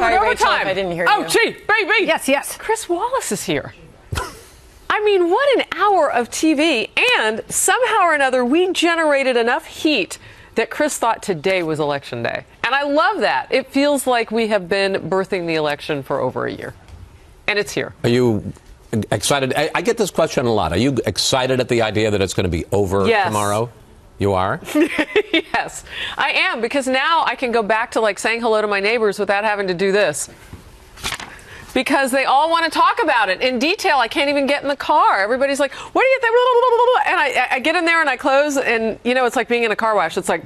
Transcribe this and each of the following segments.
Uncovered Rachel, Overtime. if I didn't hear oh, you. gee, baby. Yes. Chris Wallace is here. I mean, what an hour of TV. And somehow or another, we generated enough heat that Chris thought today was Election Day. And I love that. It feels like we have been birthing the election for over a year. And it's here. Are you excited? I get this question a lot. Are you excited at the idea that it's going to be over tomorrow? You are? Yes, I am, because now I can go back to like saying hello to my neighbors without having to do this. Because they all want to talk about it in detail. I can't even get in the car. Everybody's like, what do you think? And I get in there and I close, and, you know, it's like being in a car wash. It's like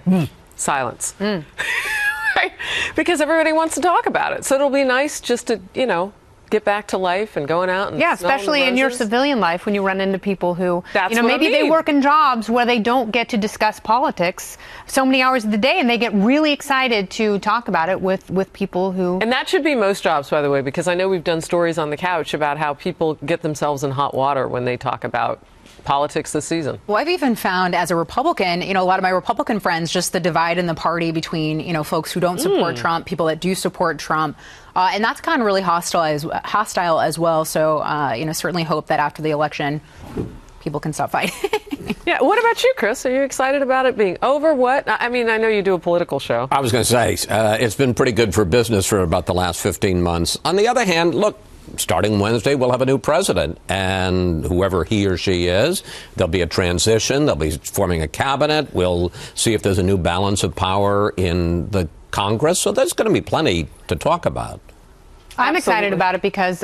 silence. Right? Because everybody wants to talk about it. So it'll be nice just to, you know, get back to life and going out and especially in your civilian life when you run into people who, That's maybe they work in jobs where they don't get to discuss politics so many hours of the day, and they get really excited to talk about it with people who... And that should be most jobs, by the way, because I know we've done stories on the couch about how people get themselves in hot water when they talk about politics this season. Well, I've even found as a Republican, a lot of my Republican friends, just the divide in the party between, folks who don't support Trump, people that do support Trump. And that's kind of really hostile as well. So, certainly hope that after the election, people can stop fighting. Yeah. What about you, Chris? Are you excited about it being over? What? I mean, I know you do a political show. I was going to say, it's been pretty good for business for about the last 15 months. On the other hand, look, starting Wednesday, we'll have a new president, and whoever he or she is, there'll be a transition. They'll be forming a cabinet. We'll see if there's a new balance of power in the Congress. So there's going to be plenty to talk about. I'm excited about it because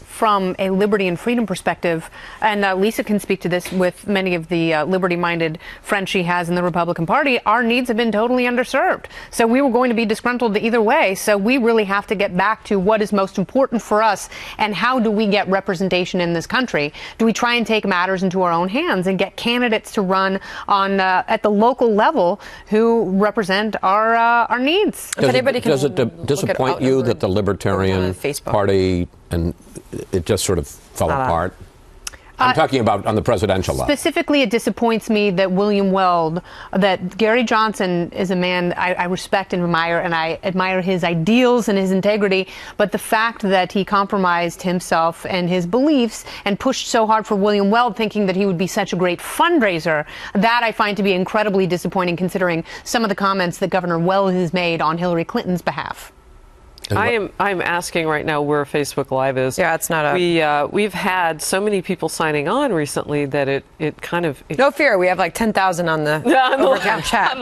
from a liberty and freedom perspective, and Lisa can speak to this with many of the liberty-minded friends she has in the Republican Party, our needs have been totally underserved. So we were going to be disgruntled either way. So we really have to get back to what is most important for us and how do we get representation in this country? Do we try and take matters into our own hands and get candidates to run on at the local level who represent our needs? Does it disappoint you that the Libertarian Party and it just sort of fell apart? I'm talking about on the presidential level. Specifically, it disappoints me that William Weld, that Garry Johnson is a man I respect and I admire his ideals and his integrity, but the fact that he compromised himself and his beliefs and pushed so hard for William Weld, thinking that he would be such a great fundraiser, that I find to be incredibly disappointing considering some of the comments that Governor Weld has made on Hillary Clinton's behalf. I'm asking right now where Facebook Live is. Yeah, it's not up. We've had so many people signing on recently that it kind of... No fear, we have like 10,000 on the Overtime chat.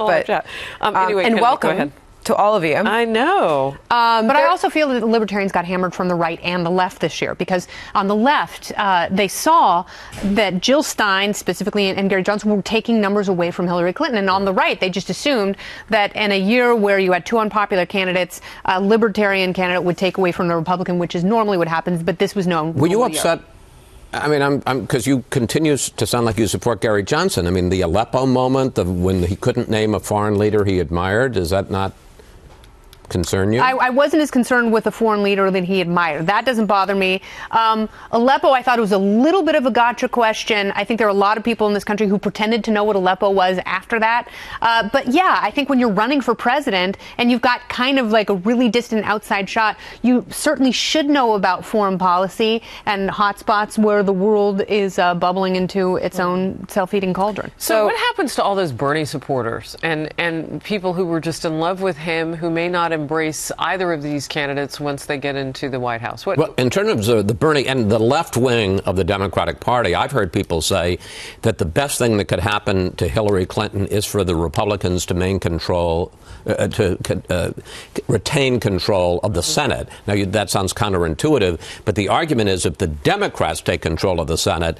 Anyway, and welcome to all of you. I know. But I also feel that the Libertarians got hammered from the right and the left this year, because on the left, they saw that Jill Stein specifically and Garry Johnson were taking numbers away from Hillary Clinton. And on the right, they just assumed that in a year where you had two unpopular candidates, a Libertarian candidate would take away from the Republican, which is normally what happens. But this was known. Were you upset? I mean, because you continue to sound like you support Garry Johnson. I mean, the Aleppo moment, when he couldn't name a foreign leader he admired, does that not concern you? I wasn't as concerned with a foreign leader than he admired. That doesn't bother me. Aleppo, I thought it was a little bit of a gotcha question. I think there are a lot of people in this country who pretended to know what Aleppo was after that. But yeah, I think when you're running for president and you've got kind of like a really distant outside shot, you certainly should know about foreign policy and hotspots where the world is bubbling into its own self-eating cauldron. So what happens to all those Bernie supporters and people who were just in love with him, who may not embrace either of these candidates once they get into the White House? Well, in terms of the Bernie and the left wing of the Democratic Party, I've heard people say that the best thing that could happen to Hillary Clinton is for the Republicans to retain control of the Senate. Now, that sounds counterintuitive, but the argument is if the Democrats take control of the Senate,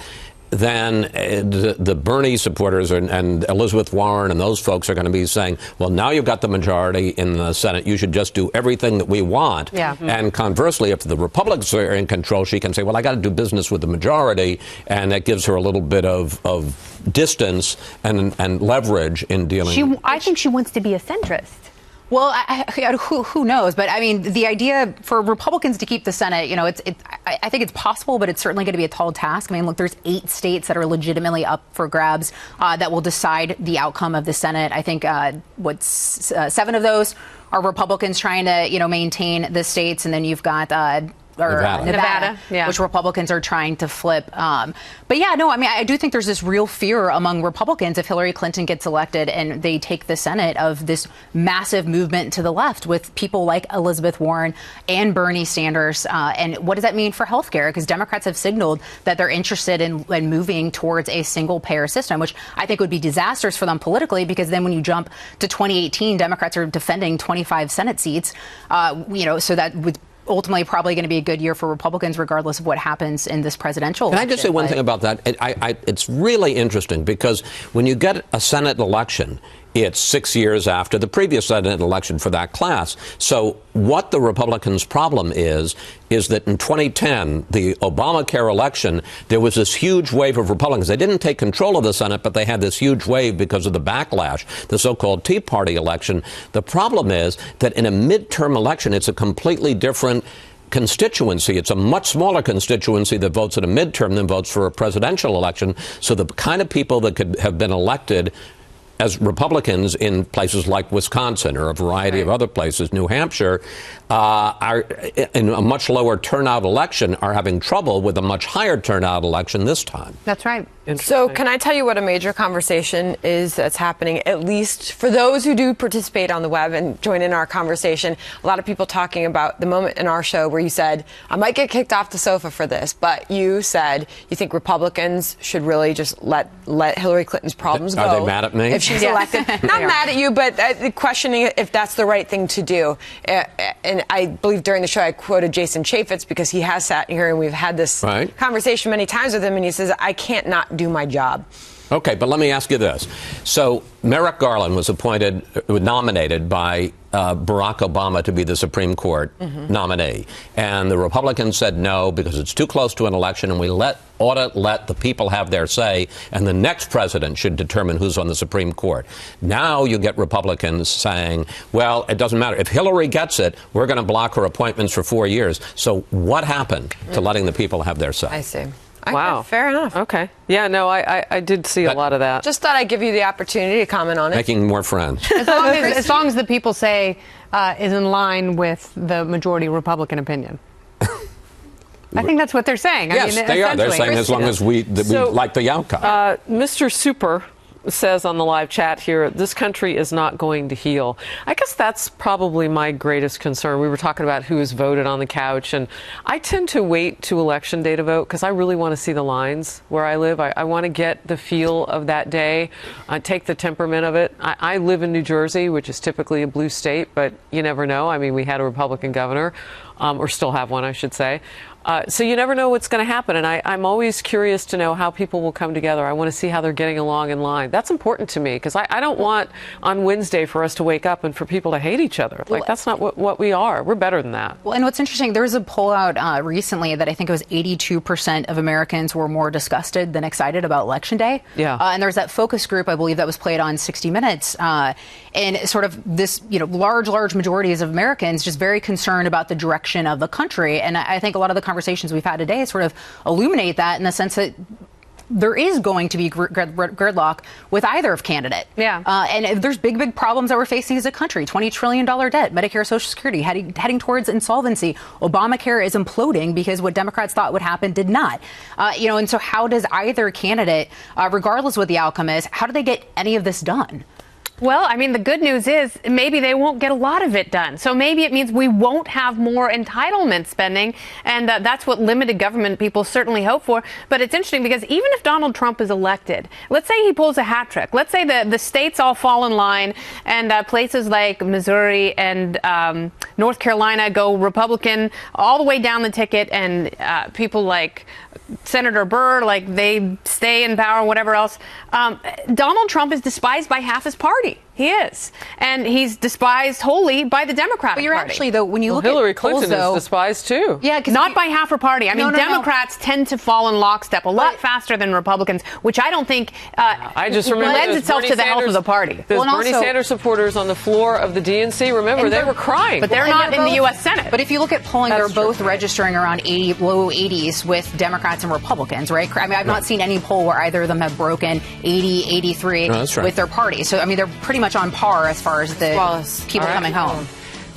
then the Bernie supporters and Elizabeth Warren and those folks are going to be saying, well, now you've got the majority in the Senate. You should just do everything that we want. Yeah. And conversely, if the Republicans are in control, she can say, well, I got to do business with the majority. And that gives her a little bit of distance and leverage in dealing. I think she wants to be a centrist. Well, who knows? But I mean, the idea for Republicans to keep the Senate, I think it's possible, but it's certainly going to be a tall task. I mean, look, there's 8 states that are legitimately up for grabs that will decide the outcome of the Senate. I think 7 of those are Republicans trying to, maintain the states, and then you've got Nevada, which Republicans are trying to flip. But yeah, no, I mean, I do think there's this real fear among Republicans if Hillary Clinton gets elected and they take the Senate of this massive movement to the left with people like Elizabeth Warren and Bernie Sanders. And what does that mean for health care? Because Democrats have signaled that they're interested in moving towards a single payer system, which I think would be disastrous for them politically, because then when you jump to 2018, Democrats are defending 25 Senate seats, so that would ultimately probably going to be a good year for Republicans, regardless of what happens in this presidential election. Can I just say one thing about that? It's really interesting because when you get a Senate election, it's 6 years after the previous Senate election for that class. So what the Republicans' problem is that in 2010, the Obamacare election, there was this huge wave of Republicans. They didn't take control of the Senate, but they had this huge wave because of the backlash, the so-called Tea Party election. The problem is that in a midterm election, it's a completely different constituency. It's a much smaller constituency that votes at a midterm than votes for a presidential election. So the kind of people that could have been elected as Republicans in places like Wisconsin or a variety of other places, New Hampshire, are in a much lower turnout election, are having trouble with a much higher turnout election this time. That's right. So can I tell you what a major conversation is that's happening, at least for those who do participate on the web and join in our conversation? A lot of people talking about the moment in our show where you said, I might get kicked off the sofa for this, but you said you think Republicans should really just let Hillary Clinton's problems go. Are they mad at me? If she's elected. Not mad at you, but questioning if that's the right thing to do. And I believe during the show I quoted Jason Chaffetz because he has sat here and we've had this conversation many times with him, and he says, I can't not do my job. Okay, but let me ask you this. So Merrick Garland was nominated by Barack Obama to be the Supreme Court nominee. And the Republicans said no because it's too close to an election and we ought to let the people have their say, and the next president should determine who's on the Supreme Court. Now you get Republicans saying, well, it doesn't matter. If Hillary gets it, we're going to block her appointments for 4 years. So what happened to letting the people have their say? I see. Wow. Fair enough. Okay. Yeah, no, I did see a lot of that. Just thought I'd give you the opportunity to comment on it. Making more friends. As long as the people say is in line with the majority Republican opinion. I think that's what they're saying. Yes, they are. They're saying as long as we like the outcome. Mr. Super says on the live chat here, this country is not going to heal. I guess that's probably my greatest concern. We were talking about who has voted on the couch, and I tend to wait to election day to vote because I really want to see the lines where I live. I want to get the feel of that day, take the temperament of it. I live in New Jersey, which is typically a blue state, but you never know. I mean, we had a Republican governor, or still have one, I should say. So you never know what's going to happen, and I'm always curious to know how people will come together. I want to see how they're getting along in line. That's important to me because I don't want on Wednesday for us to wake up and for people to hate each other. Like, that's not what we are. We're better than that. Well, and what's interesting, there was a poll out recently that I think it was 82% of Americans were more disgusted than excited about Election Day. Yeah. And there's that focus group, I believe, that was played on 60 Minutes. And sort of this, large majorities of Americans just very concerned about the direction of the country. And I think a lot of the conversations we've had today sort of illuminate that in the sense that there is going to be gridlock with either of candidate. Yeah. And there's big problems that we're facing as a country. $20 trillion debt, Medicare, Social Security, heading towards insolvency. Obamacare is imploding because what Democrats thought would happen did not. And so how does either candidate, regardless of what the outcome is, how do they get any of this done? Well, I mean, the good news is maybe they won't get a lot of it done. So maybe it means we won't have more entitlement spending. And that's what limited government people certainly hope for. But it's interesting because even if Donald Trump is elected, let's say he pulls a hat trick. Let's say the states all fall in line and places like Missouri and North Carolina go Republican all the way down the ticket, and people like Senator Burr, like they stay in power, whatever else. Donald Trump is despised by half his party. He is. And he's despised wholly by the Democratic But you're Party. actually, though, when you look Hillary at polls, Clinton though, is despised too. Yeah, not by half her party. I mean, No. Democrats tend to fall in lockstep a lot faster than Republicans, which I don't think I just remember lends those itself Bernie to the health of Sanders- the party. Those Well, and Bernie also- Sanders supporters on the floor of the DNC, remember, And they they're- were crying. But they're And not in the both- U.S. Senate. But if you look at polling, That's they're both true. registering around low 80s with Democrats and Republicans, right? I mean, I've not seen any poll where either of them have broken 80, 83 No, that's right. with their party. So, I mean, they're pretty much on par as far as the Flawless. people All right. coming home.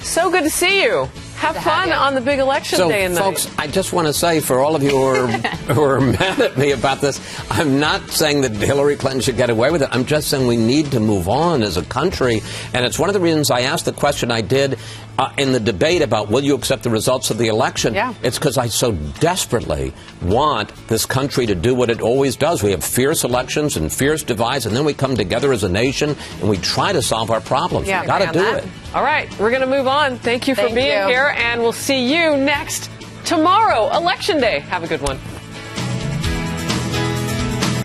So good to see you. Have fun on the big election So, day and folks, night. I just want to say for all of you who are mad at me about this, I'm not saying that Hillary Clinton should get away with it. I'm just saying we need to move on as a country. And it's one of the reasons I asked the question I did in the debate about will you accept the results of the election. Yeah. It's because I so desperately want this country to do what it always does. We have fierce elections and fierce divides, and then we come together as a nation and we try to solve our problems. Yeah, We've got to agree on do that. it. All right, we're going to move on. Thank you for Thank being you. here, and we'll see you next tomorrow, Election Day. Have a good one.